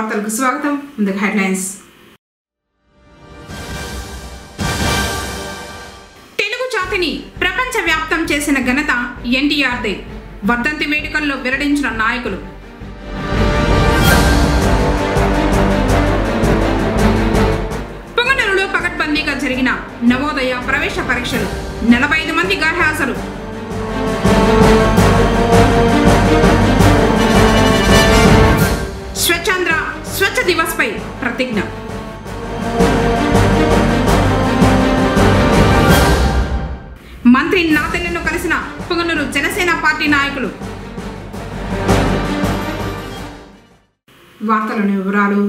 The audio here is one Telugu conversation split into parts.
వార్తలకు స్వాగతం. ముందుగా హెడ్లైన్స్. తెలుగు జాతిని ప్రపంచవ్యాప్తం చేసిన ఘనత ఎన్టీఆర్దే. వర్ధంతి వేడుకల్లో వెల్లడించిన నాయకులు. పొంగనూరులో పకడ్బందీగా జరిగిన నవోదయ ప్రవేశ పరీక్షలు 45 మందిగా హాజరు. స్వచ్ఛాంధ్ర స్వచ్ఛ దివస్ పై ప్రతిజ్ఞ. మంత్రి నాతెన్నను కలిసిన పొంగనూరు జనసేన పార్టీ నాయకులు. వార్తలోని వివరాలు.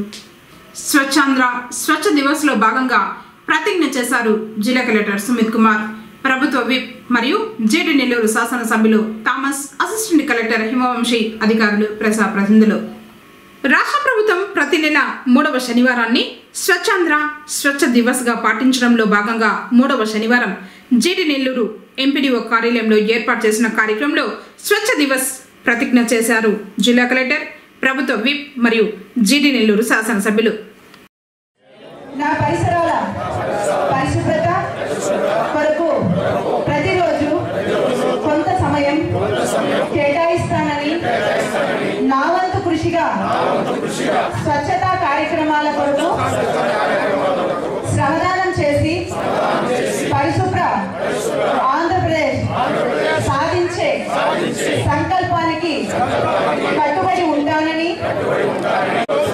స్వచ్ఛాంధ్ర స్వచ్ఛ దివస్ లో భాగంగా ప్రతిజ్ఞ చేశారు జిల్లా కలెక్టర్ సుమిత్ కుమార్, ప్రభుత్వ విప్ మరియు జేడి నెల్లూరు శాసనసభ్యులు థామస్, అసిస్టెంట్ కలెక్టర్ హిమవంశి, అధికారులు, ప్రజాప్రతినిధులు. రాష్ట్ర ప్రభుత్వం ప్రతి నెల 3వ శనివారాన్ని స్వచ్ఛాంధ్ర స్వచ్ఛ దివస్ గా పాటించడంలో భాగంగా 3వ శనివారం జేడి నెల్లూరు ఎంపీడీఓ కార్యాలయంలో ఏర్పాటు చేసిన కార్యక్రమంలో స్వచ్ఛ దివస్ ప్రతిజ్ఞ చేశారు జిల్లా కలెక్టర్, ప్రభుత్వ విప్ మరియు జేడి నెల్లూరు శాసనసభ్యులు. నా పరిసరాల పరిశుభ్రత కొరకు ప్రతిరోజు కొంత సమయం కేటాయిస్తానని, నా వంతు కృషిగా స్వచ్ఛతా కార్యక్రమాల కొరకు శ్రమదానం చేసి పరిశుభ్ర ఆంధ్రప్రదేశ్ సాధించే సంకల్పానికి కట్టుబడి ఉంటానని,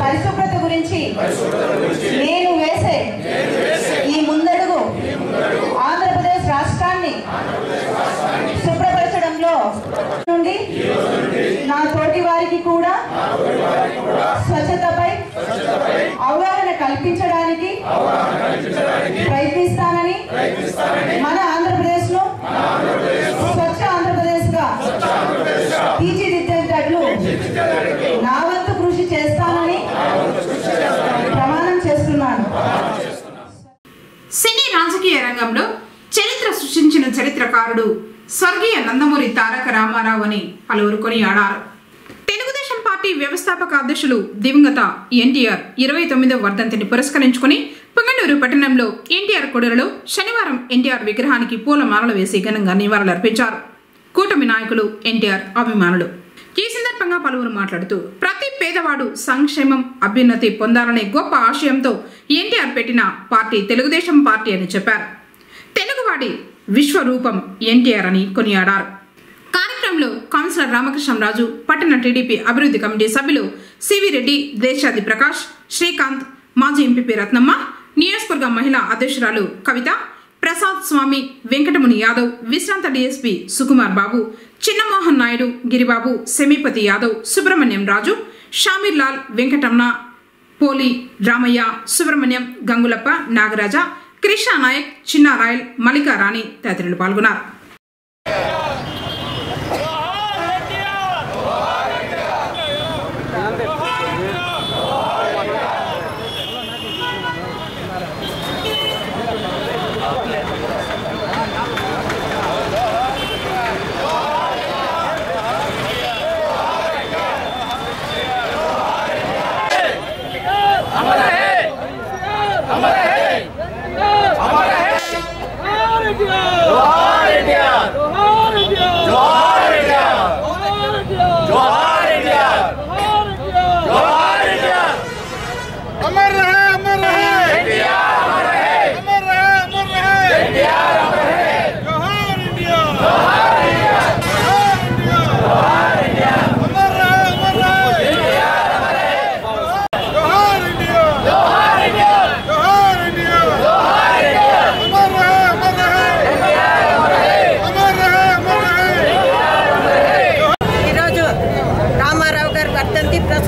పరిశుభ్రత గురించి నేను వేసే ఈ ముందడుగు ఆంధ్రప్రదేశ్ రాష్ట్రాన్ని శుభ్రపరచడంలో నుండి నా తోటి వారికి కూడా స్వచ్ఛతపై అవగాహన కల్పించడానికి ప్రయత్నిస్తానని, మన ఆంధ్రప్రదేశ్ లో స్వచ్ఛ ఆంధ్రప్రదేశ్ గా తీర్చిదిద్దేటట్లు నా వంతు కృషి చేస్తానని ప్రమాణం చేస్తున్నాను. సినీ రాజకీయ రంగంలో చరిత్ర సృష్టించిన చరిత్రకారుడు స్వర్గీయ నందమూరి తారక రామారావు అని పలువురు కొనియాడారు. తెలుగుదేశం పార్టీ వ్యవస్థాపక అధ్యక్షులు దివంగత ఎన్టీఆర్ 29వ వర్ధంతిని పురస్కరించుకుని పొంగనూరు పట్టణంలో ఎన్టీఆర్ కొడలలో శనివారం ఎన్టీఆర్ విగ్రహానికి పూలమాలలు వేసి ఘనంగా నివాళులర్పించారు కూటమి నాయకులు, ఎన్టీఆర్ అభిమానులు. ఈ సందర్భంగా పలువురు మాట్లాడుతూ ప్రతి పేదవాడు సంక్షేమం, అభ్యున్నతి పొందాలనే గొప్ప ఆశయంతో ఎన్టీఆర్ పెట్టిన పార్టీ తెలుగుదేశం పార్టీ అని చెప్పారు. తెలుగువాడి విశ్వరూపం ఎన్టీఆర్ అని కొనియాడారు. కార్యక్రమంలో కౌన్సిలర్ రామకృష్ణరాజు, పట్టణ టీడీపీ అభివృద్ధి కమిటీ సభ్యులు సివి రెడ్డి, దేశాది ప్రకాష్, శ్రీకాంత్, మాజీ ఎంపీపీ రత్నమ్మ, నియోజకవర్గ మహిళా అధ్యక్షురాలు కవిత, ప్రసాద్ స్వామి, వెంకటముని యాదవ్, విశ్రాంత డీఎస్పీ సుకుమార్ బాబు, చిన్నమోహన్ నాయుడు, గిరిబాబు, సెమీపతి యాదవ్, సుబ్రహ్మణ్యం రాజు, షామీర్ లాల్, వెంకటమ్మ, పోలి, రామయ్య, సుబ్రహ్మణ్యం, గంగులప్ప, నాగరాజ, కృష్ణ నాయక్, చిన్నారాయల్, మల్లికా రాణి తదితరులు పాల్గొన్నారు.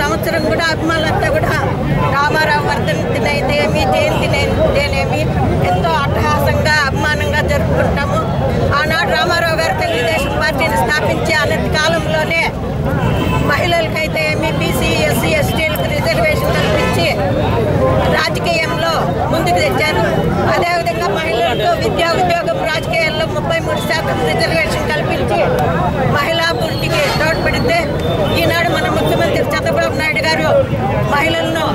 సంవత్సరం కూడా అభిమానులంతా కూడా రామారావు వర్ధంతినైతేమి, జయంతినైతేనేమి ఎంతో అట్టహాసంగా అభిమానంగా జరుపుకుంటాము. ఆనాడు రామారావు గారు తెలుగుదేశం పార్టీని స్థాపించే అనతి కాలంలోనే మహిళలకైతే ఏమి, బీసీ, ఎస్సీ, ఎస్టీలకు రిజర్వేషన్ కల్పించి రాజకీయంలో ముందుకు తెచ్చారు. అదేవిధంగా మహిళలకు విద్యా ఉద్యోగం రాజకీయాల్లో 33% రిజర్వేషన్ కల్పించి మహిళాభివృద్ధికి తోడ్పడ్డారు. ఏర్పడితే ఈనాడు మన ముఖ్యమంత్రి చంద్రబాబు నాయుడు గారు మహిళలను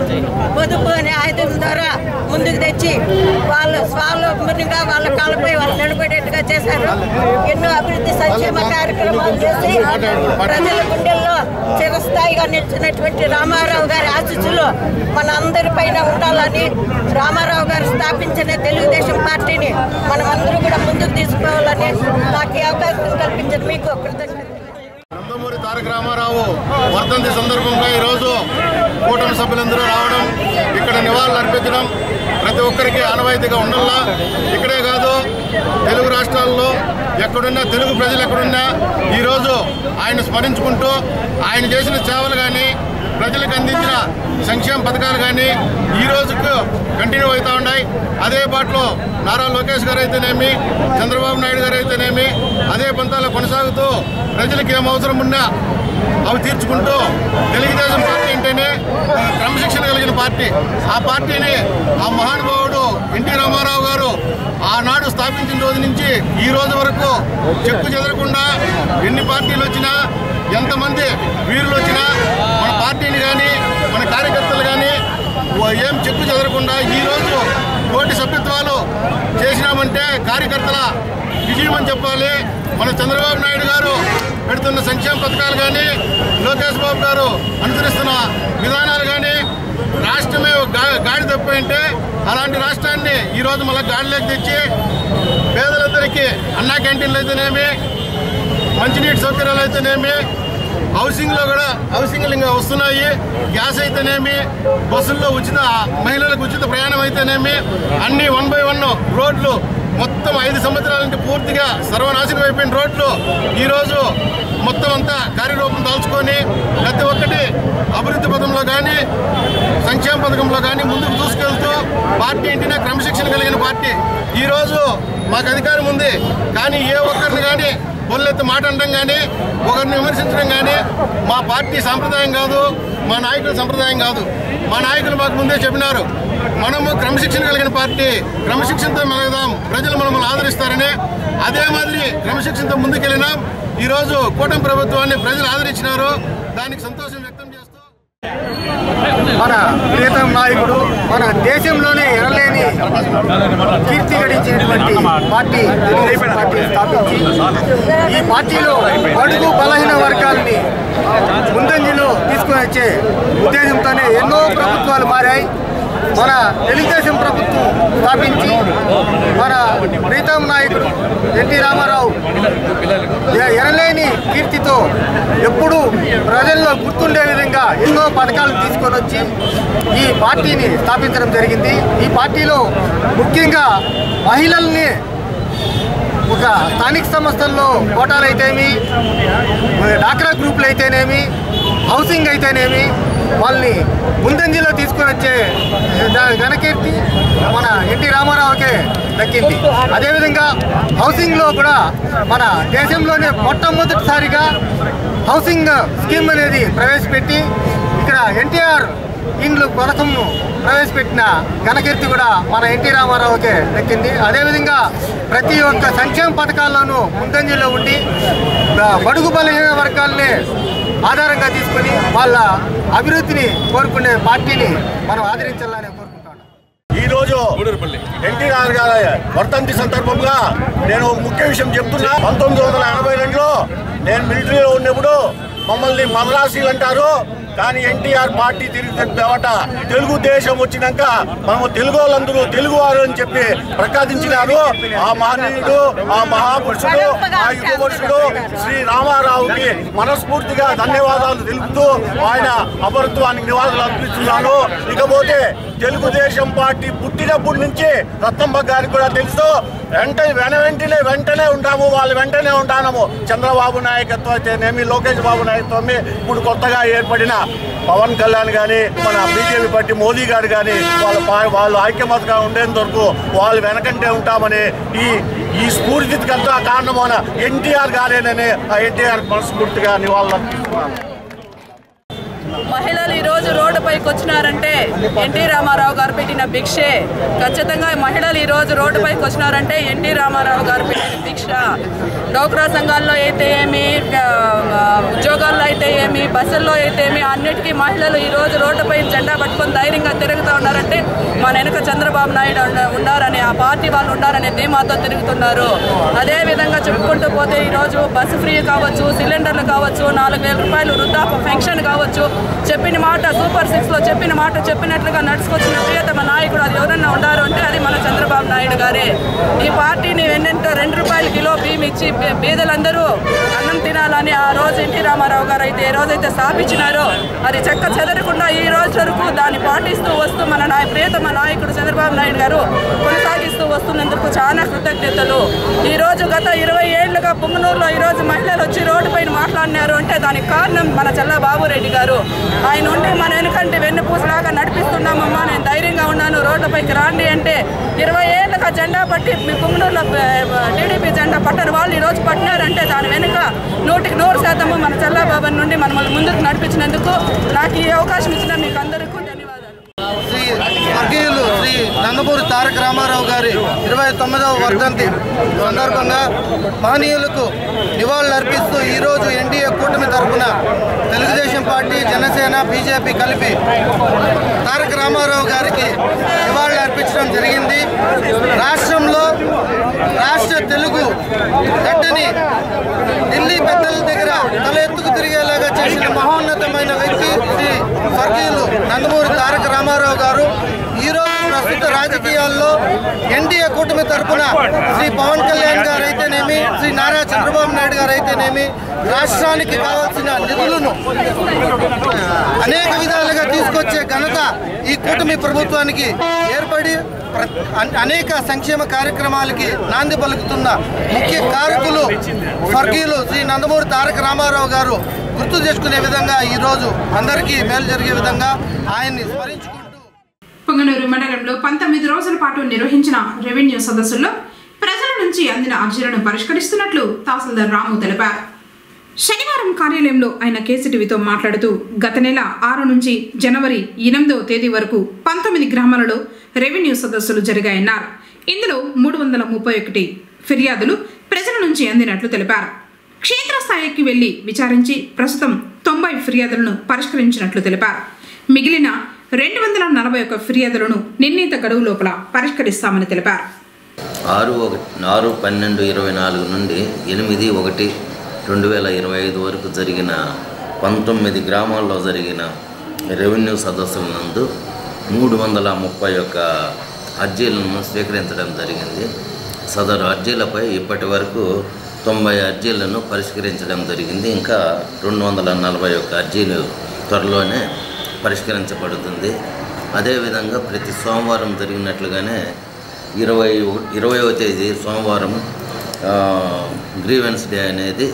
పొదుపు అనే ఆయుధం ద్వారా ముందుకు తెచ్చి వాళ్ళు స్వావలంబనంగా వాళ్ళ కాళ్ళపై వాళ్ళు నిలబడేట్టుగా చేశారు. ఎన్నో అభివృద్ధి సంక్షేమ కార్యక్రమాలు చేసి ప్రజల గుండెల్లో చిరస్థాయిగా నిలిచినటువంటి రామారావు గారి ఆశీస్సులు మన అందరిపైన ఉండాలని రామారావు గారు స్థాపించిన తెలుగుదేశం పార్టీని మనం అందరూ కూడా ముందుకు తీసుకోవాలని నాకు ఈ అవకాశం కల్పించిన మీకు కృతజ్ఞతలు. నందమూరి తారక రామారావు వర్ధంతి సందర్భంగా ఈరోజు కూటమి సభ్యులందరూ రావడం, ఇక్కడ నివాళులు అర్పించడం ప్రతి ఒక్కరికి ఆనవాయితీగా ఉండాలా. ఇక్కడే కాదు, తెలుగు రాష్ట్రాల్లో ఎక్కడున్నా తెలుగు ప్రజలు ఎక్కడున్నా ఈరోజు ఆయన స్మరించుకుంటూ ఆయన చేసిన సేవలు కానీ ప్రజలకు అందించిన సంక్షేమ పథకాలు కానీ ఈ రోజుకు కంటిన్యూ అవుతూ ఉన్నాయి. అదే బాటలో నారా లోకేష్ గారు అయితేనేమి, చంద్రబాబు నాయుడు గారు అయితేనేమి అదే పంతాలో కొనసాగుతూ ప్రజలకు ఏం అవసరం ఉన్నా అవి తీర్చుకుంటూ తెలుగుదేశం పార్టీ అంటేనే క్రమశిక్షణ కలిగిన పార్టీ. ఆ పార్టీని ఆ మహానుభావుడు ఎన్టీ రామారావు గారు ఆనాడు స్థాపించిన రోజు నుంచి ఈ రోజు వరకు చెక్కు చెదరకుండా ఎన్ని పార్టీలు వచ్చినా, ఎంతమంది వీరులు వచ్చినా మన పార్టీని కానీ మన కార్యకర్తలు కానీ ఏం చెక్కు చెదరకుండా ఈరోజు కోటి సభ్యత్వాలు చేసినామంటే కార్యకర్తల విజయం అని చెప్పాలి. మన చంద్రబాబు నాయుడు గారు పెడుతున్న సంక్షేమ పథకాలు కానీ, లోకేష్ బాబు గారు అనుసరిస్తున్న విధానాలు కానీ రాష్ట్రమే గాడి తప్పిపోయింటే అలాంటి రాష్ట్రాన్ని ఈరోజు మళ్ళీ గాడిలోకి తెచ్చి పేదలందరికీ అన్నా క్యాంటీన్లు అయితేనేమి, మంచినీటి సౌకర్యాలు అయితేనేమి, హౌసింగ్లో కూడా హౌసింగ్లు ఇంకా వస్తున్నాయి, గ్యాస్ అయితేనేమి, బస్సుల్లో మహిళలకు ఉచిత ప్రయాణం అయితేనేమి, అన్ని 1 by 1 రోడ్లు మొత్తం 5 సంవత్సరాల నుంచి పూర్తిగా సర్వనాశనం అయిపోయిన రోడ్లు ఈరోజు మొత్తం అంతా కార్యరూపం దాల్చుకొని ప్రతి ఒక్కటి అభివృద్ధి పథంలో కానీ సంక్షేమ పథకంలో కానీ ముందుకు దూసుకెళ్తూ పార్టీ ఇంటినే క్రమశిక్షణ కలిగిన పార్టీ. ఈరోజు మాకు అధికారం ఉంది కానీ ఏ ఒక్కరిని కానీ పొల్లెత్తి మాట అనడం కానీ ఒకరిని విమర్శించడం కానీ మా పార్టీ సాంప్రదాయం కాదు, మా నాయకుల సంప్రదాయం కాదు. మా నాయకులు మాకు ముందే చెప్పినారు, మనము క్రమశిక్షణ కలిగిన పార్టీ, క్రమశిక్షణతో మెలగదాం, ప్రజలు మనల్ని ఆదరిస్తారని. అదే మాదిరి క్రమశిక్షణతో ముందుకెళ్ళినాం. ఈరోజు కూటమి ప్రభుత్వాన్ని ప్రజలు ఆదరించినారు, దానికి సంతోషం వ్యక్తం చేస్తూ మన ప్రియతమ నాయకుడు మన దేశంలోనే ఎనలేని కీర్తి గడించినటువంటి పార్టీ తెలుగుదేశం పార్టీ స్థాపించి ఈ పార్టీలో బడుగు బలహీన వర్గాలని ముందంజలో తీసుకుని వచ్చే ఉద్దేశంతోనే ఎన్నో ప్రభుత్వాలు మారాయి. మన తెలుగుదేశం ప్రభుత్వం స్థాపించి మన ప్రీతం నాయకుడు ఎన్టీ రామారావు ఎనలేని కీర్తితో ఎప్పుడూ ప్రజల్లో గుర్తుండే విధంగా ఎన్నో పథకాలను తీసుకొని వచ్చి ఈ పార్టీని స్థాపించడం జరిగింది. ఈ పార్టీలో ముఖ్యంగా మహిళల్ని ఒక స్థానిక సంస్థల్లో కోటాలు అయితేనేమి, డాక్రా గ్రూపులు అయితేనేమి, హౌసింగ్ అయితేనేమి వాళ్ళని ముందంజలో తీసుకొని వచ్చే ఘనకీర్తి మన ఎన్టీ రామారావుకే దక్కింది. అదేవిధంగా హౌసింగ్లో కూడా మన దేశంలోనే మొట్టమొదటిసారిగా హౌసింగ్ స్కీమ్ అనేది ప్రవేశపెట్టి ఇక్కడ ఎన్టీఆర్ ఇండ్లు పథకం ప్రవేశపెట్టిన ఘనకీర్తి కూడా మన ఎన్టీ రామారావుకే దక్కింది. అదేవిధంగా ప్రతి ఒక్క సంక్షేమ పథకాల్లోనూ ముందంజలో ఉండి బడుగు బలహీన వర్గాలనే ఆధారంగా తీసుకొని వాళ్ళ అభివృద్ధిని కోరుకునే పార్టీని మనం ఆదరించాలని కోరుకుంటాను. ఈరోజు ఎన్టీఆర్ గారి వర్ధంతి సందర్భంగా నేను ముఖ్య విషయం చెప్తున్నా. 1982లో నేను మిలిటరీలో ఉన్నప్పుడు మమ్మల్ని మద్రాసీలు అంటారు, కానీ ఎన్టీఆర్ పార్టీ తిరిగిన తెలుగుదేశం వచ్చినాక మనము తెలుగు వాళ్ళందరూ తెలుగువారు అని చెప్పి ప్రకాశించినారు. ఆ మహనీయుడు, ఆ మహాపురుషుడు, ఆ యుగపురుషుడు శ్రీ రామారావుకి మనస్ఫూర్తిగా ధన్యవాదాలు తెలుపుతూ ఆయన అమరత్వానికి నివాళులు అర్పిస్తున్నాను. ఇకపోతే తెలుగుదేశం పార్టీ పుట్టినప్పటి నుంచి రత్నమ్మ గారికి కూడా తెలుసు, వెంటనే ఉంటాము, వాళ్ళు వెంటనే ఉంటాము. చంద్రబాబు నాయకత్వం అయితేనేమి, లోకేష్ బాబు నాయకత్వం, ఇప్పుడు కొత్తగా ఏర్పడిన పవన్ కళ్యాణ్ కానీ, మన బీజేపీ పార్టీ మోదీ గారు కానీ వాళ్ళు ఐక్యమతగా ఉండేంత వరకు వాళ్ళు వెనకంటే ఉంటామని ఈ స్ఫూర్తికి అంతా కారణమైన ఎన్టీఆర్ గారేనని ఆ ఎన్టీఆర్ మనస్ఫూర్తిగా నివాళులు అర్పిస్తున్నాను. మహిళలు ఈరోజు రోడ్డుపైకి వచ్చినారంటే ఎన్టీ రామారావు గారు పెట్టిన భిక్షే. ఖచ్చితంగా మహిళలు ఈరోజు రోడ్డుపైకి వచ్చినారంటే ఎన్టీ రామారావు గారు పెట్టిన భిక్ష. డోక్రా సంఘాల్లో అయితే ఏమి, ఉద్యోగాల్లో అయితే ఏమి, బస్సుల్లో అయితే ఏమి, అన్నిటికీ మహిళలు ఈరోజు రోడ్డుపై జెండా పట్టుకొని ధైర్యంగా తిరుగుతూ ఉన్నారంటే మన వెనుక చంద్రబాబు నాయుడు ఉన్నారని, ఆ పార్టీ వాళ్ళు ఉన్నారని ధీమాతో తిరుగుతున్నారు. అదేవిధంగా చెప్పుకుంటూ పోతే ఈరోజు బస్సు ఫ్రీ కావచ్చు, సిలిండర్లు కావచ్చు, 4,000 రూపాయలు వృద్ధాప్య పెన్షన్ కావచ్చు, చెప్పిన మాట సూపర్ 6లో చెప్పిన మాట చెప్పినట్లుగా నడుచుకొచ్చిన ప్రియతమ నాయకుడు అది ఎవరన్నా ఉన్నారు అంటే అది మన చంద్రబాబు నాయుడు గారే. ఈ పార్టీని వెన్నెంటో 2 రూపాయల కిలో బియ్యం ఇచ్చి పేదలందరూ అన్నం తినాలని ఆ రోజు ఎన్టీ రామారావు గారు అయితే ఏ రోజైతే స్థాపించినారో అది చెక్క చెదరకుండా ఈ రోజు వరకు దాన్ని పాటిస్తూ వస్తూ మన ప్రియతమ నాయకుడు చంద్రబాబు నాయుడు గారు కొనసాగిస్తూ వస్తున్నందుకు చాలా కృతజ్ఞతలు. ఈరోజు గత 20 ఏళ్లుగా పుంగనూరులో ఈరోజు మహిళలు వచ్చి రోడ్డు పైన మాట్లాడినారు అంటే దానికి కారణం మన చల్లబాబు రెడ్డి గారు. ఆయన ఉండి మన వెనుకంటే వెన్నుపూసలాగా నడిపిస్తున్నామమ్మా, నేను ధైర్యంగా ఉన్నాను, రోడ్లపైకి రాండి అంటే 20 ఏళ్ళుగా జెండా పట్టి మీ పుంగనూరులో టీడీపీ జెండా పట్టని వాళ్ళు ఈరోజు పట్టినారంటే దాని వెనుక 100% మన చల్లబాబు నుండి మనల్ని ముందుకు నడిపించినందుకు నాకు ఈ అవకాశం ఇచ్చిన మీకు అందరికీ ధన్యవాదాలు. శ్రీ స్వర్గీయులు శ్రీ నందమూరి తారక రామారావు గారి 29వ వర్ధంతి సందర్భంగా మహనీయులకు నివాళులర్పిస్తూ ఈరోజు ఎన్డీఏ కూటమి తరఫున తెలుగుదేశం పార్టీ, జనసేన, బీజేపీ కలిపి తారక రామారావు గారికి నివాళులు అర్పించడం జరిగింది. రాష్ట్రంలో రాష్ట్ర తెలుగు గడ్డని ఢిల్లీ పెద్దల దగ్గర తల ఎత్తుకు తిరిగేలాగా చేసిన మహోన్నతమైన వ్యక్తి శ్రీ స్వర్గీయులు నందమూరి తారక రామారావు గారు. ఈరోజు ప్రస్తుత రాజకీయాల్లో ఎన్డీఏ కూటమి తరఫున శ్రీ పవన్ కళ్యాణ్ గారు అయితేనేమి, శ్రీ నారా చంద్రబాబు నాయుడు గారు అయితేనేమి రాష్ట్రానికి కావాల్సిన నిధులను అనేక విధాలుగా తీసుకొచ్చే ఘనత ఈ కూటమి ప్రభుత్వానికి ఏర్పడి అనేక సంక్షేమ కార్యక్రమాలకి నాంది పలుకుతున్న ముఖ్య కారకులు స్వర్గీయులు శ్రీ నందమూరి తారక రామారావు గారు గుర్తు చేసుకునే విధంగా ఈరోజు అందరికీ మేలు జరిగే విధంగా ఆయన్ని స్మరించుకుంటూ పొంగనూరు మండలంలో 19 రోజుల పాటు నిర్వహించిన రెవెన్యూ సదస్సుల్లో ప్రజల నుంచి అందిన అర్జీలను పరిష్కరిస్తున్నట్లు తహసీల్దార్ రాము తెలిపారు. శనివారం కార్యాలయంలో ఆయన కేసీటీవీతో మాట్లాడుతూ గత నెల 6 నుంచి జనవరి 8వ తేదీ వరకు 19 గ్రామాలలో రెవెన్యూ సదస్సులు జరిగాయన్నారు. ఇందులో 331 ఫిర్యాదులు ప్రజల నుంచి అందినట్లు తెలిపారు. క్షేత్రస్థాయికి వెళ్లి విచారించి ప్రస్తుతం 90 ఫిర్యాదులను పరిష్కరించినట్లు తెలిపారు. మిగిలిన 241 ఫిర్యాదులను నిర్ణీత గడువు లోపల పరిష్కరిస్తామని తెలిపారు. 6/12/24 నుండి 8/1/2025 వరకు జరిగిన 19 గ్రామాల్లో జరిగిన రెవెన్యూ సదస్సుల నందు 331 అర్జీలను స్వీకరించడం జరిగింది. సదరు అర్జీలపై ఇప్పటి వరకు 90 అర్జీలను పరిష్కరించడం జరిగింది. ఇంకా 241 అర్జీలు త్వరలోనే పరిష్కరించబడుతుంది. అదేవిధంగా ప్రతి సోమవారం జరిగినట్లుగానే 20వ తేదీ సోమవారం గ్రీవెన్స్ డే అనేది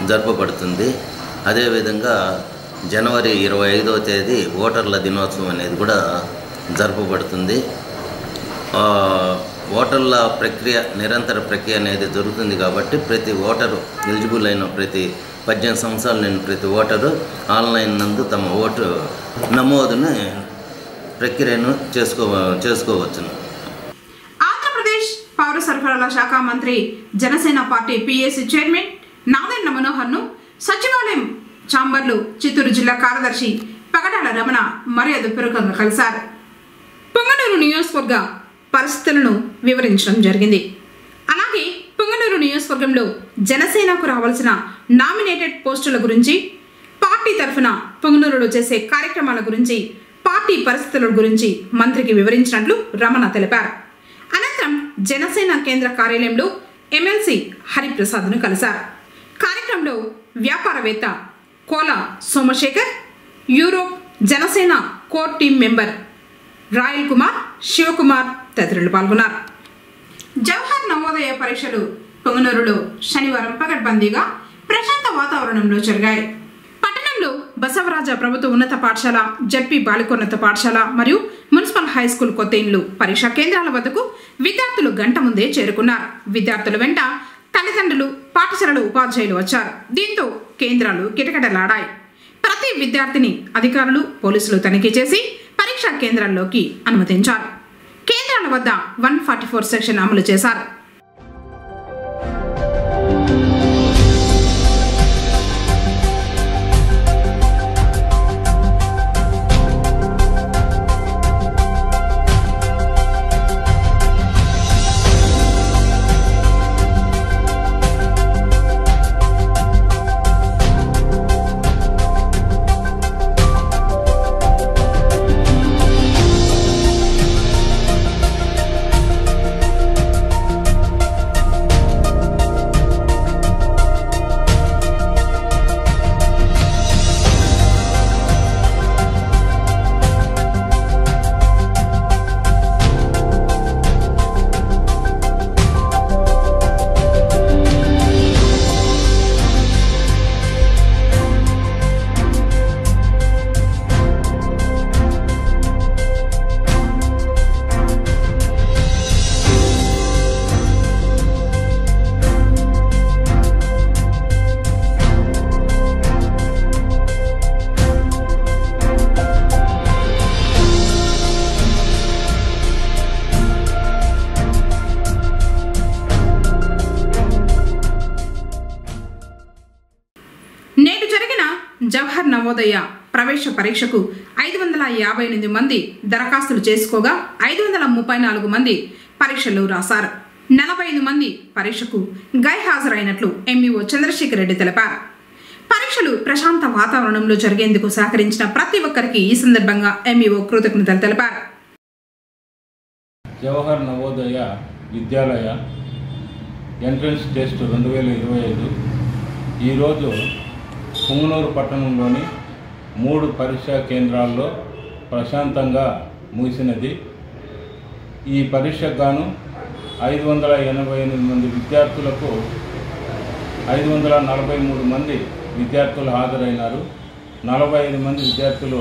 జరపబడుతుంది. అదేవిధంగా జనవరి 25వ తేదీ ఓటర్ల దినోత్సవం అనేది కూడా జరపబడుతుంది. ఓటర్ల ప్రక్రియ నిరంతర ప్రక్రియ అనేది జరుగుతుంది కాబట్టి ప్రతి ఓటరు ఎలిజిబుల్ అయిన ప్రతి 18 సంవత్సరాలు నిండిన ప్రతి ఓటరు ఆన్లైన్ నందు తమ ఓటు నమోదుని ప్రక్రియను చేసుకోవచ్చును. ఆంధ్రప్రదేశ్ పౌర సరఫరాల శాఖ మంత్రి, Janasena party PSC chairman Nadendla మనోహర్ను సచివాలయం ఛాంబర్లు చిత్తూరు జిల్లా కార్యదర్శి పగడాల రమణ మర్యాదపూర్వకంగా కలిశారు. పొంగనూరు నియోజకవర్గ పరిస్థితులను వివరించడం జరిగింది. అలాగే పొంగనూరు నియోజకవర్గంలో జనసేనకు రావాల్సిన నామినేటెడ్ పోస్టుల గురించి, పార్టీ తరఫున పొంగనూరులో చేసే కార్యక్రమాల గురించి, పార్టీ పరిస్థితుల గురించి మంత్రికి వివరించినట్లు రమణ తెలిపారు. అనంతరం జనసేన కేంద్ర కార్యాలయంలో ఎమ్మెల్సీ హరిప్రసాద్ను కలిశారు. కార్యక్రమంలో వ్యాపారవేత్త Kola Somasekhar, Europe Janasena core team member Royal Kumar, Sivakumar తదితరులు పాల్గొన్నారు. జవహర్ నవోదయ పరీక్షలు పొంగనూరులో శనివారం పకడ్బందీగా ప్రశాంత వాతావరణంలో జరిగాయి. పట్టణంలో బసవరాజ ప్రభుత్వ ఉన్నత పాఠశాల, జడ్పీ బాలికోన్నత పాఠశాల మరియు మున్సిపల్ హై స్కూల్ కొత్త ఇండ్లు పరీక్షా కేంద్రాల వద్దకు విద్యార్థులు గంట ముందే చేరుకున్నారు. విద్యార్థుల వెంట తల్లిదండ్రులు, పాఠశాలలో ఉపాధ్యాయులు వచ్చారు. దీంతో కేంద్రాలు కిటకిటలాడాయి. ప్రతి విద్యార్థిని అధికారులు పోలీసులు తనిఖీ చేసి పరీక్షా కేంద్రాల్లోకి అనుమతించారు. కేంద్రాల వద్ద 144 సెక్షన్ అమలు చేశారు. నేడు జరిగిన జవహర్ నవోదయ ప్రవేశ పరీక్షకు 558 మంది దరఖాస్తులు చేసుకోగా 534 మంది పరీక్షలు రాశారు. 45 మంది పరీక్షకు గైహాజరైనట్లు ఎంఈఓ చంద్రశేఖర్ రెడ్డి తెలిపారు. పరీక్షలు ప్రశాంత వాతావరణంలో జరిగేందుకు సహకరించిన ప్రతి ఒక్కరికి ఈ సందర్భంగా ఎంఈఓ కృతజ్ఞతలు తెలిపారు. జవహర్ నవోదయ విద్యాలయ ఎంట్రన్స్ టెస్ట్ 2025 ఈరోజు పుంగనూరు పట్టణంలోని 3 పరీక్షా కేంద్రాల్లో ప్రశాంతంగా ముగిసినది. ఈ పరీక్షకు గాను 588 మంది విద్యార్థులకు 543 మంది విద్యార్థులు హాజరైనారు. 45 మంది విద్యార్థులు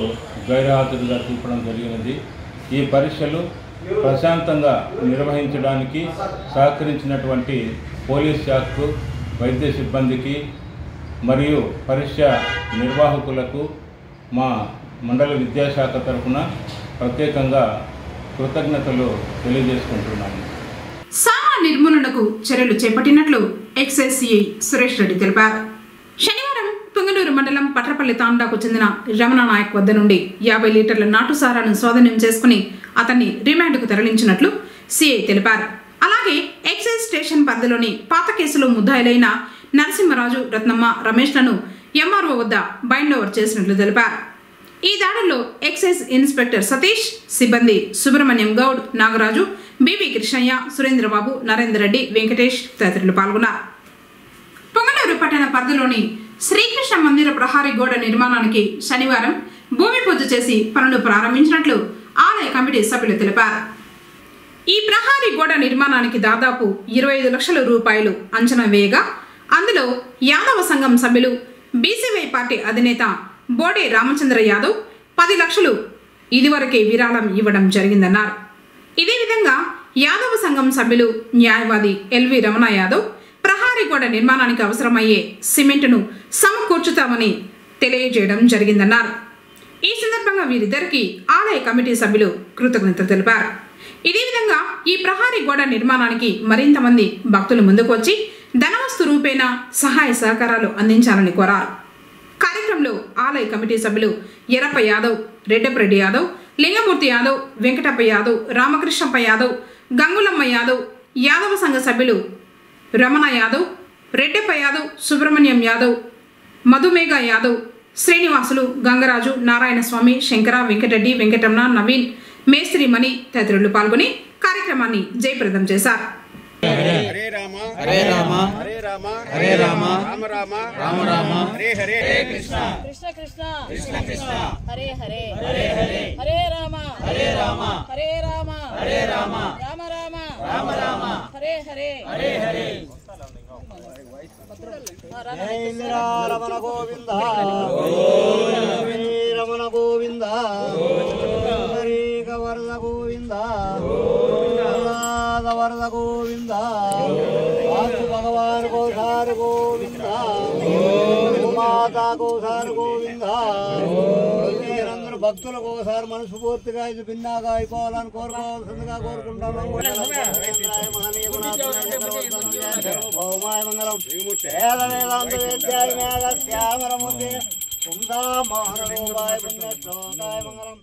గైర్హాజరుగా చూపడం జరిగినది. ఈ పరీక్షలు ప్రశాంతంగా నిర్వహించడానికి సహకరించినటువంటి పోలీస్ శాఖకు, వైద్య సిబ్బందికి మరియు పరీక్ష నిర్వాహకులకు మా మండల విద్యాశాఖ తరఫున ప్రత్యేకంగా కృతజ్ఞతలు తెలియజేసుకుంటున్నాము. సామా నిర్మూలనకు చర్యలు చేపట్టినట్లు ఎక్సైజ్ సిఐ సురేష్ రెడ్డి తెలిపారు. శనివారం పుంగనూరు మండలం పట్రపల్లి తాండాకు చెందిన రమణ నాయక్ వద్ద నుండి 50 లీటర్ల నాటు సారాను స్వాధీనం చేసుకుని అతన్ని రిమాండ్కు తరలించినట్లు సిఐ తెలిపారు. అలాగే ఎక్సైజ్ స్టేషన్ పరిధిలోని పాత కేసులో ముద్దాయిలైన నరసింహరాజు, రత్నమ్మ, రమేష్లను ఎంఆర్ఓ వద్ద బైండ్ ఓవర్ చేసినట్లు తెలిపారు. ఈ దాడుల్లో ఎక్సైజ్ ఇన్స్పెక్టర్ సతీష్, సిబ్బంది సుబ్రహ్మణ్యం గౌడ్, నాగరాజు, బివి కృష్ణయ్య, సురేంద్రబాబు, నరేందర్ రెడ్డి, వెంకటేష్ తదితరులు పాల్గొన్నారు. పొంగనూరు పట్టణ పరిధిలోని శ్రీకృష్ణ మందిర ప్రహారీ గోడ నిర్మాణానికి శనివారం భూమి పూజ చేసి పనులు ప్రారంభించినట్లు ఆలయ కమిటీ సభ్యులు తెలిపారు. ఈ ప్రహారీ గోడ నిర్మాణానికి దాదాపు 25 లక్షల రూపాయలు అంచనా వేయగా అందులో యాదవ సంఘం సభ్యులు, బీసీవై పార్టీ అధినేత బోడే రామచంద్ర యాదవ్ 10 లక్షలు ఇదివరకే విరాళం ఇవ్వడం జరిగిందన్నారు. ఇదే విధంగా యాదవ సంఘం సభ్యులు న్యాయవాది ఎల్వి రమణ యాదవ్ ప్రహారీ గోడ నిర్మాణానికి అవసరమయ్యే సిమెంటును సమకూర్చుతామని తెలియజేయడం జరిగిందన్నారు. ఈ సందర్భంగా వీరిద్దరికీ ఆలయ కమిటీ సభ్యులు కృతజ్ఞతలు తెలిపారు. ఇదే విధంగా ఈ ప్రహారీ గోడ నిర్మాణానికి మరింత మంది భక్తులు ముందుకు వచ్చి ధనవస్తు రూపేణా సహాయ సహకారాలు అందించాలని కోరారు. కార్యక్రమంలో ఆలయ కమిటీ సభ్యులు ఎర్రప్ప యాదవ్, రెడ్డప్రెడ్డి యాదవ్, లింగమూర్తి యాదవ్, వెంకటప్ప యాదవ్, రామకృష్ణప్ప యాదవ్, గంగులమ్మ యాదవ్, యాదవ సంఘ సభ్యులు రమణ యాదవ్, రెడ్డప్ప యాదవ్, సుబ్రహ్మణ్యం యాదవ్, మధుమేఘ యాదవ్, శ్రీనివాసులు, గంగరాజు, నారాయణస్వామి, శంకర, వెంకటరెడ్డి, వెంకటరమణ, నవీన్, మేస్త్రి మణి తదితరులు పాల్గొని కార్యక్రమాన్ని జయప్రదం చేశారు. హరే రామ హరే రామ హరే రామ హరే రామ రామ రామ రామ రామ హరే హరే హరే కృష్ణ కృష్ణ కృష్ణ కృష్ణ కృష్ణ హరే హరే హరే హరే హరే రామ హరే రామ హరే రామ హరే రామ రామ రామ రామ రామ హరే హరే హరే హరే రమణ గోవింద రమణ గోవింద వరద గోవింద వరద గోవింద భగవాన్ గోసార గోవింద దాతాకు ఒకసారి గోవింద. మీరందరూ భక్తులకు ఒకసారి మనస్ఫూర్తిగా ఇది భిన్నాగా అయిపోవాలని కోరుకోవాల్సిందిగా కోరుకుంటాము. భౌమాయ మంగళం వేద వేదాంత వేద్యాయ మేఘ శ్యామరమూర్తి కుందా మోహనరూపాయ పుణ్యశ్లోకాయ మంగళం.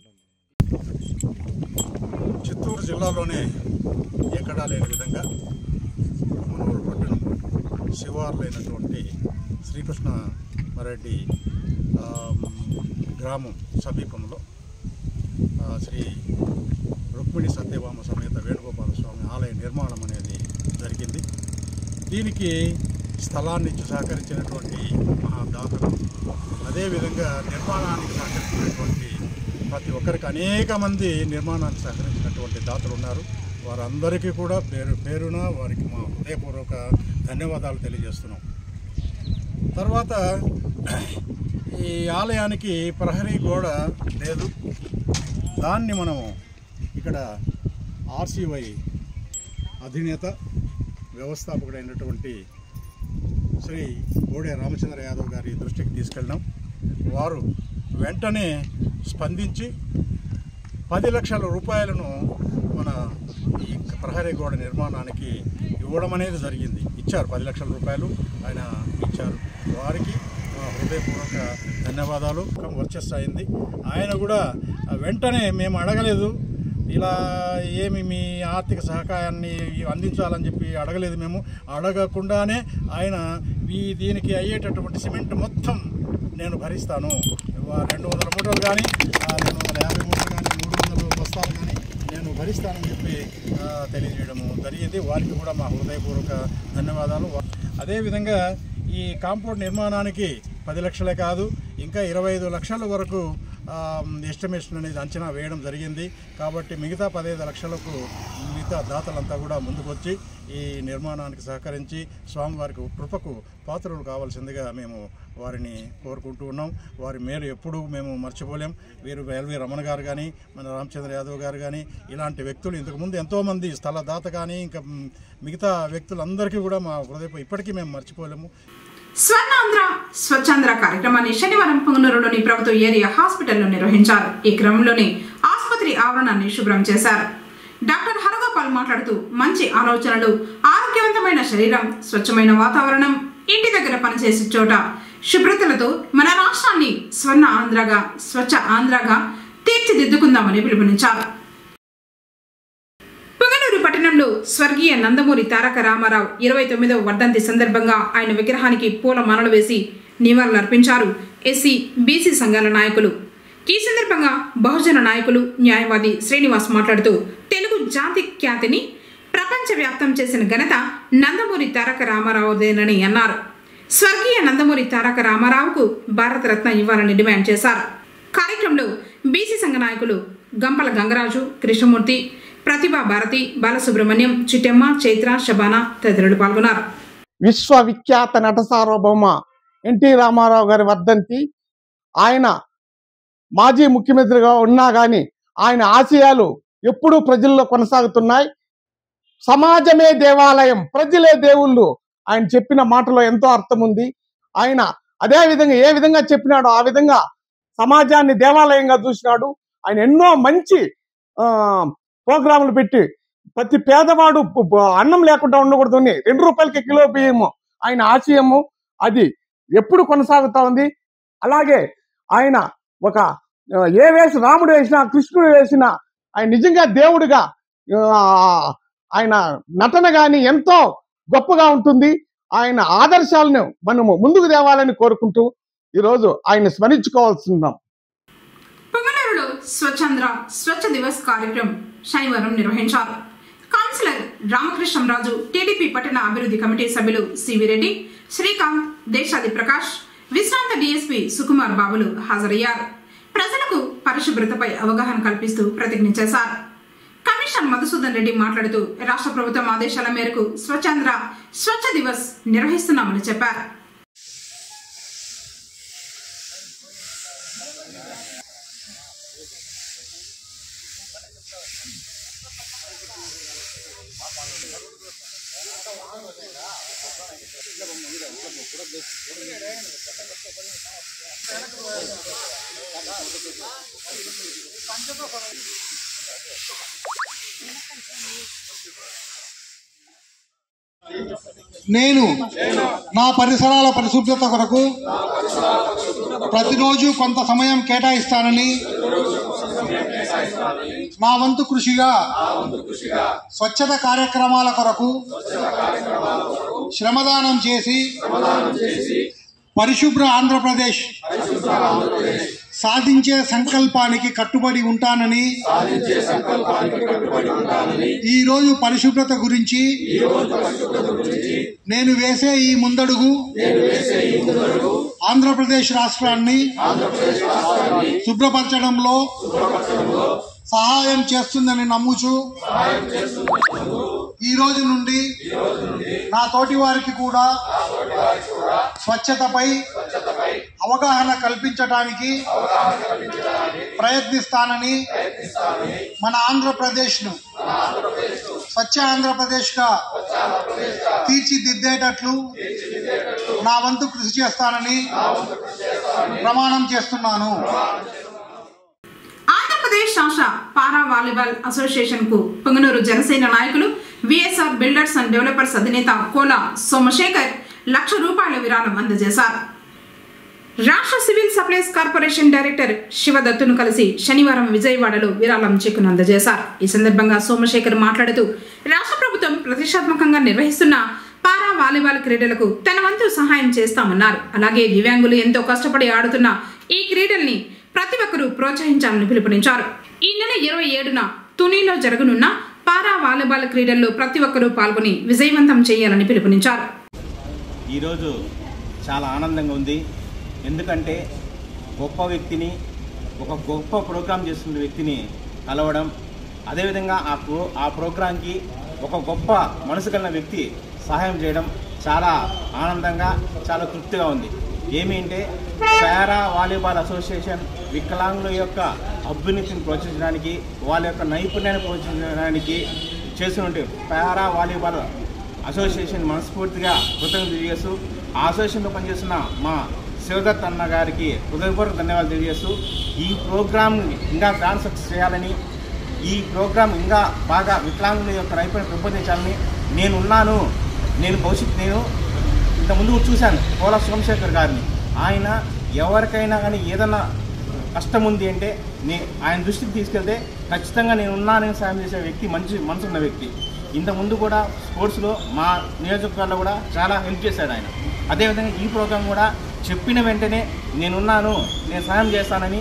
చిత్తూరు జిల్లాలోనే ఎక్కడా లేని విధంగా మనూరు పట్టణం శివార్లైనటువంటి శ్రీకృష్ణారెడ్డి గ్రామం సమీపంలో శ్రీ రుక్మిణి సత్యభామ సమేత వేణుగోపాల స్వామి ఆలయ నిర్మాణం అనేది జరిగింది. దీనికి స్థలాన్ని ఇచ్చి సహకరించినటువంటి మహాదాతలు, అదేవిధంగా నిర్మాణానికి సహకరించినటువంటి ప్రతి ఒక్కరికి అనేక మంది నిర్మాణానికి సహకరించినటువంటి దాతలు ఉన్నారు. వారందరికీ కూడా పేరు పేరున వారికి మా హృదయపూర్వక ధన్యవాదాలు తెలియజేస్తున్నాం. తర్వాత ఈ ఆలయానికి ప్రహరీ గోడ లేదు. దాన్ని మనము ఇక్కడ ఆర్సీవై అధినేత వ్యవస్థాపకుడైనటువంటి శ్రీ గోడే రామచంద్ర యాదవ్ గారి దృష్టికి తీసుకెళ్ళినాం. వారు వెంటనే స్పందించి 10 లక్షల రూపాయలను మన ఈ ప్రహరీ గోడ నిర్మాణానికి ఇవ్వడం అనేది జరిగింది. ఇచ్చారు 10 లక్షల రూపాయలు ఆయన ఇచ్చారు. వారికి హృదయపూర్వక ధన్యవాదాలు. వర్చస్సు అయింది. ఆయన కూడా వెంటనే మేము అడగలేదు, ఇలా ఏమి మీ ఆర్థిక సహకారాన్ని అందించాలని చెప్పి అడగలేదు. మేము అడగకుండానే ఆయన దీనికి అయ్యేటటువంటి సిమెంట్ మొత్తం నేను భరిస్తాను, 200 మూటలు కానీ 250 మూటలు కానీ 300 బస్తాలు కానీ నేను భరిస్తానని చెప్పి తెలియజేయడము జరిగింది. వారికి కూడా మా హృదయపూర్వక ధన్యవాదాలు. అదేవిధంగా ఈ కాంపౌండ్ నిర్మాణానికి 10 లక్షలే కాదు, ఇంకా 25 లక్షల వరకు ఎస్టిమేషన్ అనేది అంచనా వేయడం జరిగింది. కాబట్టి మిగతా 15 లక్షలకు మిగతా దాతలంతా కూడా ముందుకొచ్చి ఈ నిర్మాణానికి సహకరించి స్వామివారికి కృపకు పాత్రలు కావాల్సిందిగా మేము వారిని కోరుకుంటూ ఉన్నాం. వారి మేలు ఎప్పుడూ మేము మర్చిపోలేం. వీరు ఎల్వి రమణ గారు కానీ, మన రామచంద్ర యాదవ్ గారు కానీ, ఇలాంటి వ్యక్తులు ఇంతకుముందు ఎంతోమంది స్థల దాత కానీ ఇంకా మిగతా వ్యక్తులందరికీ కూడా మా హృదయం ఇప్పటికీ మేము మర్చిపోలేము. స్వర్ణాంధ్ర స్వచ్ఛాంధ్ర కార్యక్రమాన్ని శనివారం పొంగనూరులోని ప్రభుత్వ ఏరియా హాస్పిటల్లో నిర్వహించారు. ఈ క్రమంలోనే ఆసుపత్రి ఆవరణాన్ని శుభ్రం చేశారు. డాక్టర్ హరగోపాల్ మాట్లాడుతూ మంచి ఆలోచనలు, ఆరోగ్యవంతమైన శరీరం, స్వచ్ఛమైన వాతావరణం, ఇంటి దగ్గర పనిచేసే చోట శుభ్రతలతో మన రాష్ట్రాన్ని స్వర్ణ ఆంధ్రగా, స్వచ్ఛ ఆంధ్రగా తీర్చిదిద్దుకుందామని పిలుపునిచ్చారు. పట్టణంలో స్వర్గీయ నందమూరి తారక రామారావు 29వ వర్ధంతి సందర్భంగా ఆయన విగ్రహానికి పూలమాలలు వేసి నివాళులర్పించారు ఎస్సీ బీసీ సంఘాల నాయకులు. ఈ సందర్భంగా బహుజన నాయకులు న్యాయవాది శ్రీనివాస్ మాట్లాడుతూ తెలుగు జాతి ఖ్యాతిని ప్రపంచవ్యాప్తం చేసిన ఘనత నందమూరి తారక రామారావుదేనని అన్నారు. స్వర్గీయ నందమూరి తారక రామారావుకు భారతరత్న ఇవ్వాలని డిమాండ్ చేశారు. కార్యక్రమంలో బీసీ సంఘ నాయకులు గంపల గంగరాజు, కృష్ణమూర్తి, ప్రతిభా భారతి, బాలసుబ్రహ్మణ్యం, చిట్టెమ్మ, చైత్ర, శబానా తదితరులు పాల్గొన్నారు. విశ్వవిఖ్యాత నట సార్వభౌమ ఎన్టీ రామారావు గారి వర్ధంతి. ఆయన మాజీ ముఖ్యమంత్రిగా ఉన్నా కానీ ఆయన ఆశయాలు ఎప్పుడూ ప్రజల్లో కొనసాగుతున్నాయి. సమాజమే దేవాలయం, ప్రజలే దేవుళ్ళు. ఆయన చెప్పిన మాటలో ఎంతో అర్థం ఉంది. ఆయన అదే విధంగా ఏ విధంగా చెప్పినాడో ఆ విధంగా సమాజాన్ని దేవాలయంగా చూసినాడు. ఆయన ఎన్నో మంచి ప్రోగ్రాములు పెట్టి ప్రతి పేదవాడు అన్నం లేకుండా ఉండకూడదని 2 రూపాయలకి కిలో బియ్యము ఆయన ఆశయము. అది ఎప్పుడు కొనసాగుతా ఉంది. అలాగే ఆయన ఒక రాముడు వేసినా కృష్ణుడు వేసినా ఆయన నిజంగా దేవుడిగా ఆయన నటన కానీ ఎంతో గొప్పగా ఉంటుంది. ఆయన ఆదర్శాలను మనము ముందుకు తేవాలని కోరుకుంటూ ఈరోజు ఆయన స్మరించుకోవాల్సిందాం. పొంగనూరులో స్వచ్ఛాంధ్ర స్వచ్ఛ దివస్ కార్యక్రమం శనివారం నిర్వహించారు. కౌన్సిలర్ రామకృష్ణంరాజు, టీడీపీ పట్టణ అభివృద్ధి కమిటీ సభ్యులు సివి రెడ్డి, శ్రీకాంత్, దేశాది ప్రకాష్, విశ్రాంత డీఎస్పీ సుకుమార్ బాబులు హాజరయ్యారు. ప్రజలకు పరిశుభ్రతపై అవగాహన కల్పిస్తూ ప్రతిజ్ఞ చేశారు. కమిషనర్ మధుసూదన్ రెడ్డి మాట్లాడుతూ రాష్ట్ర ప్రభుత్వం ఆదేశాల మేరకు స్వచ్ఛాంధ్ర స్వచ్ఛ దివస్ నిర్వహిస్తున్నామని చెప్పారు. నేను నా పరిసరాల పరిశుభ్రత కొరకు ప్రతిరోజు కొంత సమయం కేటాయిస్తానని నా వంతు కృషిగా స్వచ్ఛత కార్యక్రమాల కొరకు శ్రమదానం చేసి పరిశుభ్ర ఆంధ్రప్రదేశ్ సాధించే సంకల్పానికి కట్టుబడి ఉంటానని ఈరోజు పరిశుభ్రత గురించి నేను వేసే ఈ ముందడుగు ఆంధ్రప్రదేశ్ రాష్ట్రాన్ని శుభ్రపరచడంలో సహాయం చేస్తుందని నమ్ముచు ఈ రోజు నుండి నా తోటి వారికి కూడా స్వచ్ఛతపై అవగాహన కల్పించడానికి ప్రయత్నిస్తానని మన ఆంధ్రప్రదేశ్ను స్వచ్ఛ ఆంధ్రప్రదేశ్గా తీర్చిదిద్దేటట్లు నా వంతు కృషి చేస్తానని ప్రమాణం చేస్తున్నాను. ఆంధ్రప్రదేశ్ రాష్ట్ర పారా వాలీబాల్ అసోసియేషన్ కు పొంగనూరు జనసేన నాయకులు విఎస్ఆర్ బిల్డర్స్ అండ్ డెవలపర్స్ అధినేత కోలా సోమశేఖర్ ₹1,00,000 విరాళం అందజేశారు. రాష్ట్ర సివిల్ సప్లైస్ కార్పొరేషన్ డైరెక్టర్ శివదత్తును కలిసి శనివారం విజయవాడలో విరాళం చెక్కును అందజేశారు. ఈ సందర్భంగా సోమశేఖర్ మాట్లాడుతూ రాష్ట్ర ప్రభుత్వం ప్రతిష్టాత్మకంగా నిర్వహిస్తున్న పారా వాలీబాల్ క్రీడలకు తన వంతు సహాయం చేస్తామన్నారు. అలాగే దివ్యాంగులు ఎంతో కష్టపడి ఆడుతున్న ఈ క్రీడల్ని ప్రతి ఒక్కరూ ప్రోత్సహించాలని పిలుపునిచ్చారు. ఈ నెల 27న తునిలో జరగనున్న పారా వాలీబాల్ క్రీడల్లో ప్రతి ఒక్కరూ పాల్గొని విజయవంతం చేయాలని పిలుపునిచ్చారు. ఈరోజు చాలా ఆనందంగా ఉంది. ఎందుకంటే గొప్ప వ్యక్తిని, ఒక గొప్ప ప్రోగ్రాం చేస్తున్న వ్యక్తిని కలవడం, అదేవిధంగా ఆ ప్రోగ్రాంకి ఒక గొప్ప మనసు కలిగిన వ్యక్తి సహాయం చేయడం చాలా ఆనందంగా, చాలా తృప్తిగా ఉంది. ఏమి అంటే పారా వాలీబాల్ అసోసియేషన్ వికలాంగుల యొక్క అభ్యున్నతిని ప్రోత్సహించడానికి, వాళ్ళ యొక్క నైపుణ్యాన్ని ప్రోత్సహించడానికి చేస్తున్నట్టు పారా వాలీబాల్ అసోసియేషన్ మనస్ఫూర్తిగా కృతజ్ఞతలు తెలియజేస్తూ, ఆ అసోసియేషన్లో పనిచేస్తున్న మా శివదత్ అన్న గారికి హృదయపూర్వక ధన్యవాదాలు తెలియజేస్తూ, ఈ ప్రోగ్రామ్ ఇంకా గ్రాండ్ సక్సెస్ చేయాలని, ఈ ప్రోగ్రాం ఇంకా బాగా వికలాంగుల యొక్క నైపుణ్యం పెంపొందించాలని నేను భవిష్యత్తు ఇంతకుముందు చూశాను కోలా సోమశేఖర్ గారిని. ఆయన ఎవరికైనా కానీ ఏదైనా కష్టం ఉంది అంటే ఆయన దృష్టికి తీసుకెళ్తే ఖచ్చితంగా నేను ఉన్నానని సాయం చేసే వ్యక్తి, మంచి మనసున్న వ్యక్తి. ఇంతకుముందు కూడా స్పోర్ట్స్లో మా నియోజకవర్గంలో కూడా చాలా హెల్ప్ చేశాడు ఆయన. అదేవిధంగా ఈ ప్రోగ్రాం కూడా చెప్పిన వెంటనే నేను సాయం చేస్తానని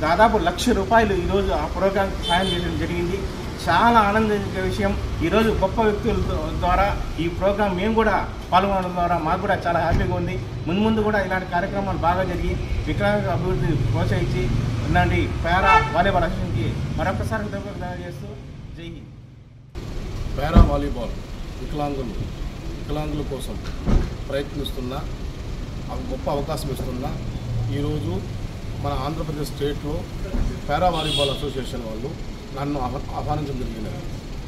దాదాపు ₹1,00,000 ఈరోజు ఆ ప్రోగ్రాంకి సాయం చేయడం జరిగింది. చాలా ఆనందించే విషయం. ఈరోజు గొప్ప వ్యక్తుల ద్వారా ఈ ప్రోగ్రాం మేము కూడా పాల్గొనడం ద్వారా మాకు కూడా చాలా హ్యాపీగా ఉంది. ముందు కూడా ఇలాంటి కార్యక్రమాలు బాగా జరిగి వికలాంగ అభివృద్ధి ప్రోత్సహించి ఇలాంటి పారా వాలీబాల్ అసోసియేషన్కి మరొకసారి చేస్తూ జై హింద్. పారా వాలీబాల్ వికలాంగుల కోసం ప్రయత్నిస్తున్న గొప్ప అవకాశం ఇస్తున్న ఈరోజు మన ఆంధ్రప్రదేశ్ స్టేట్లో పారా వాలీబాల్ అసోసియేషన్ వాళ్ళు నన్ను ఆహ్వానించడం జరిగినది.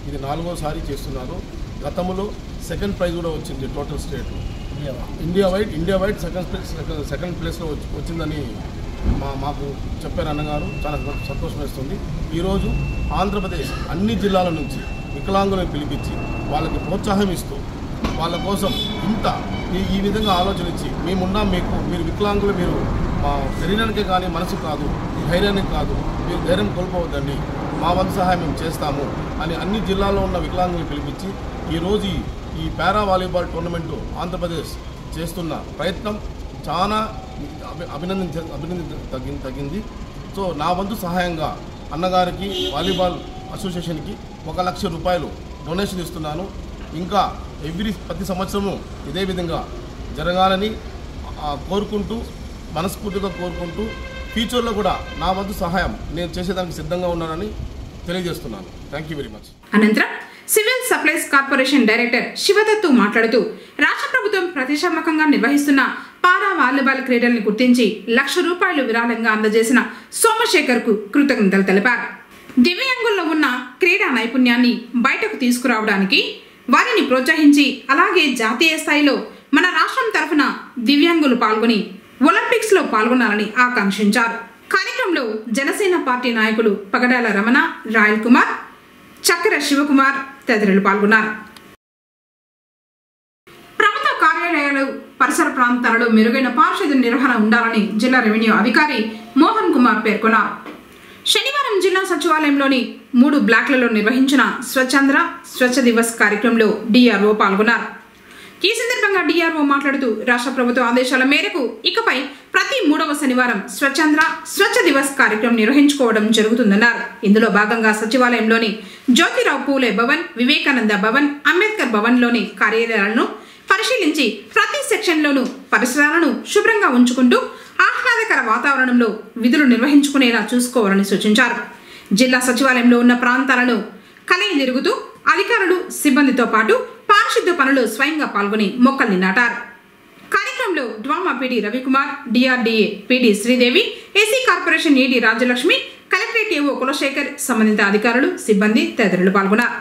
ఇది 4వసారి చేస్తున్నారు. గతంలో సెకండ్ ప్రైజ్ కూడా వచ్చింది టోటల్ స్టేట్లో. ఇండియా వైడ్ సెకండ్ ప్లేస్లో వచ్చిందని మాకు చెప్పారు అన్నగారు. చాలా సంతోషం వేస్తుంది. ఈరోజు ఆంధ్రప్రదేశ్ అన్ని జిల్లాల నుంచి వికలాంగులను పిలిపించి వాళ్ళకి ప్రోత్సాహం ఇస్తూ వాళ్ళ కోసం ఈ విధంగా ఆలోచన ఇచ్చి మేమున్నాం, మీరు వికలాంగులు, మీరు మా శరీరానికే కానీ మనసు కాదు, ధైర్యానికి కాదు, మీరు ధైర్యం కోల్పోవద్దండి, మా వంతు సహాయం మేము చేస్తాము అని అన్ని జిల్లాల్లో ఉన్న వికలాంగులను పిలిపించి ఈరోజు ఈ పారా వాలీబాల్ టోర్నమెంటు ఆంధ్రప్రదేశ్ చేస్తున్న ప్రయత్నం చాలా తగ్గింది. సో నా వంతు సహాయంగా అన్నగారికి వాలీబాల్ అసోసియేషన్కి ₹1,00,000 డొనేషన్ ఇస్తున్నాను. ఇంకా ప్రతి సంవత్సరము ఇదే విధంగా జరగాలని మనస్ఫూర్తిగా కోరుకుంటూ ఫ్యూచర్లో కూడా నా వంతు సహాయం నేను చేసేదానికి సిద్ధంగా ఉన్నానని తెలియజేస్తున్నాను. Thank you very much. అనంతరం సివిల్ సప్లైస్ కార్పొరేషన్ డైరెక్టర్ శివదత్తు మాట్లాడుతూ రాష్ట్ర ప్రభుత్వం ప్రతిష్టాత్మకంగా నిర్వహిస్తున్న పారా వాలీబాల్ క్రీడల్ని గుర్తించి ₹1,00,000 విరాళంగా అందజేసిన సోమశేఖర్ కు కృతజ్ఞతలు తెలిపారు. దివ్యాంగుల్లో ఉన్న క్రీడా నైపుణ్యాన్ని బయటకు తీసుకురావడానికి వారిని ప్రోత్సహించి అలాగే జాతీయ స్థాయిలో మన రాష్ట్రం తరఫున దివ్యాంగులు పాల్గొని ఒలింపిక్స్ లో పాల్గొనాలని ఆకాంక్షించారు. కార్యక్రమంలో జనసేన పార్టీ నాయకులు పగడాల రమణ, రాయల్ కుమార్, చక్కెర శివకుమార్ తదితరులు పాల్గొన్నారు. ప్రభుత్వ కార్యాలయాలు, పరిసర ప్రాంతాలలో మెరుగైన పారిశుద్ధ్య నిర్వహణ ఉండాలని జిల్లా రెవెన్యూ అధికారి మోహన్ కుమార్ పేర్కొన్నారు. శనివారం జిల్లా సచివాలయంలోని 3 బ్లాక్లలో నిర్వహించిన స్వచ్ఛాంధ్ర స్వచ్ఛ దివస్ కార్యక్రమంలో డిఆర్ఓ పాల్గొన్నారు. ఈ సందర్భంగా డిఆర్ఓ మాట్లాడుతూ రాష్ట్ర ప్రభుత్వ ఆదేశాల మేరకు ఇకపై ప్రతి 3వ శనివారం స్వచ్ఛాంధ్ర స్వచ్ఛ దివస్ కార్యక్రమం నిర్వహించుకోవడం జరుగుతుందన్నారు. ఇందులో భాగంగా సచివాలయంలోని జ్యోతిరావు పూలే భవన్, వివేకానంద భవన్, అంబేద్కర్ భవన్లోని కార్యాలయాలను పరిశీలించి ప్రతి సెక్షన్లోనూ పరిసరాలను శుభ్రంగా ఉంచుకుంటూ ఆహ్లాదకర వాతావరణంలో విధులు నిర్వహించుకునేలా చూసుకోవాలని సూచించారు. జిల్లా సచివాలయంలో ఉన్న ప్రాంతాలను కలయి తిరుగుతూ అధికారులు, సిబ్బందితో పాటు పారిశుద్ధ్య పనులు స్వయంగా పాల్గొని మొక్కల్ని నాటారు. కార్యక్రమంలో DWAMA PD Ravikumar, DRDA PD Sridevi, AC corporation AD Rajyalakshmi, collectorate AO Kulasekhar, సంబంధిత అధికారులు, సిబ్బంది తదితరులు పాల్గొన్నారు.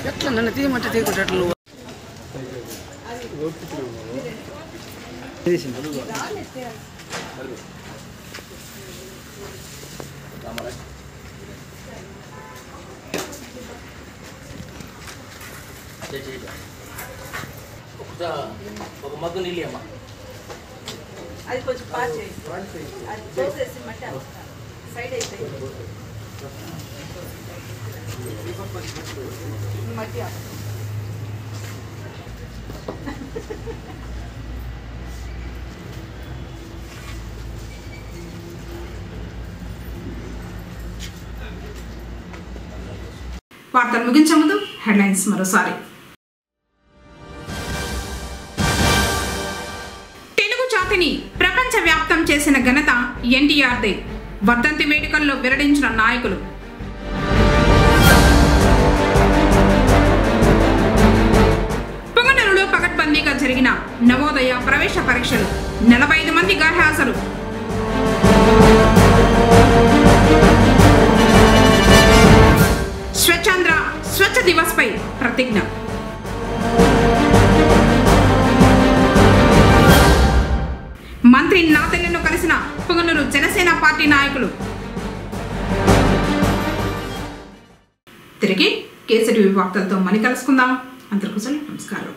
ఎట్లా నన్ను తీయమంటే తీయకుంటట్లు ఒక మగ్గు నీళ్ళు అమ్మా, అది కొంచెం పాస్ చేసి అది పోసేసి మట్టి సైడ్ అయిపోయి మట్టి వార్తలు ముగించే ముందు హెడ్లైన్స్ మరోసారి. తెలుగు జాతిని ప్రపంచవ్యాప్తం చేసిన ఘనత ఎన్టీఆర్దే. వర్ధంతి వేడుకల్లో వెల్లడించిన నాయకులు. పొంగనూరులో పకడ్బందీగా జరిగిన నవోదయ ప్రవేశ పరీక్షలు 45 మంది గైర్హాజరు. స్వచ్ఛాంధ్ర స్వచ్ఛ దివస్ పై ప్రతిజ్ఞ. మంత్రి నాతెన్నెను కలిసిన పొంగనూరు జనసేన పార్టీ నాయకులు. తిరిగి కేసీటీవీ వార్తలతో మళ్ళీ కలుసుకుందాం. అందరికీ నమస్కారం.